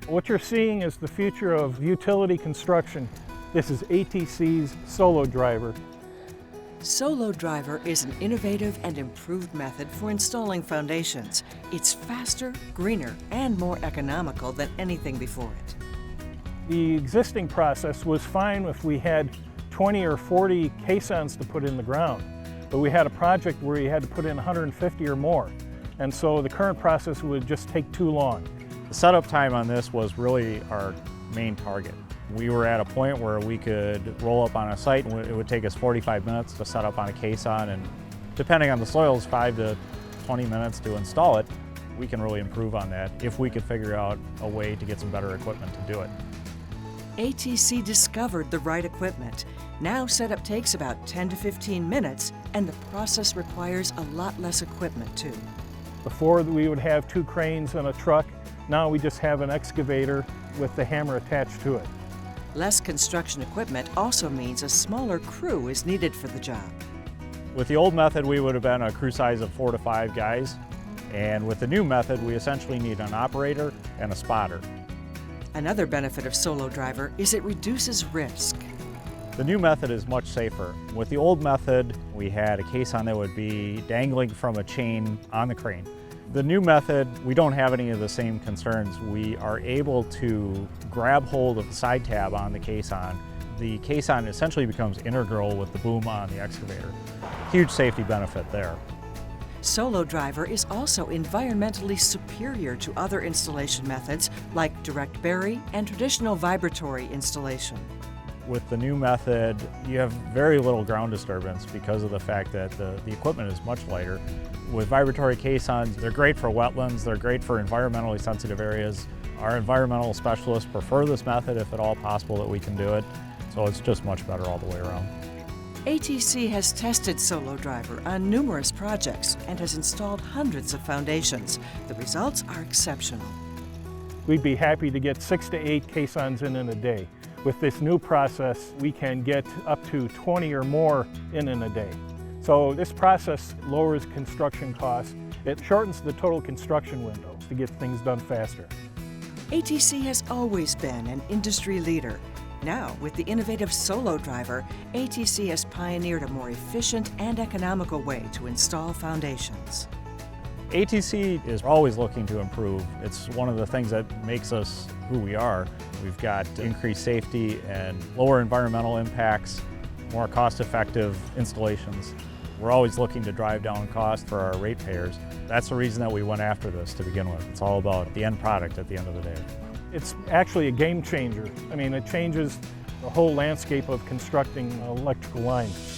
What you're seeing is the future of utility construction. This is ATC's Solo Driver. Solo Driver is an innovative and improved method for installing foundations. It's faster, greener, and more economical than anything before it. The existing process was fine if we had 20 or 40 caissons to put in the ground, but we had a project where you had to put in 150 or more, and so the current process would just take too long. The setup time on this was really our main target. We were at a point where we could roll up on a site and it would take us 45 minutes to set up on a caisson, and depending on the soils, 5 to 20 minutes to install it. We can really improve on that if we could figure out a way to get some better equipment to do it. ATC discovered the right equipment. Now setup takes about 10 to 15 minutes, and the process requires a lot less equipment too. Before we would have 2 cranes and a truck. Now we just have an excavator with the hammer attached to it. Less construction equipment also means a smaller crew is needed for the job. With the old method, we would have been a crew size of 4 to 5 guys. And with the new method, we essentially need an operator and a spotter. Another benefit of Solo Driver is it reduces risk. The new method is much safer. With the old method, we had a caisson that would be dangling from a chain on the crane. The new method, we don't have any of the same concerns. We are able to grab hold of the side tab on the caisson. The caisson essentially becomes integral with the boom on the excavator. Huge safety benefit there. Solo Driver is also environmentally superior to other installation methods like direct bury and traditional vibratory installation. With the new method, you have very little ground disturbance because of the fact that the equipment is much lighter. With vibratory caissons, they're great for wetlands, they're great for environmentally sensitive areas. Our environmental specialists prefer this method if at all possible that we can do it, so it's just much better all the way around. ATC has tested Solo Driver on numerous projects and has installed hundreds of foundations. The results are exceptional. We'd be happy to get 6 to 8 caissons in a day. With this new process, we can get up to 20 or more in a day. So this process lowers construction costs. It shortens the total construction window to get things done faster. ATC has always been an industry leader. Now, with the innovative Solo Driver, ATC has pioneered a more efficient and economical way to install foundations. ATC is always looking to improve. It's one of the things that makes us who we are. We've got increased safety and lower environmental impacts, more cost-effective installations. We're always looking to drive down cost for our ratepayers. That's the reason that we went after this to begin with. It's all about the end product at the end of the day. It's actually a game changer. I mean, it changes the whole landscape of constructing electrical lines.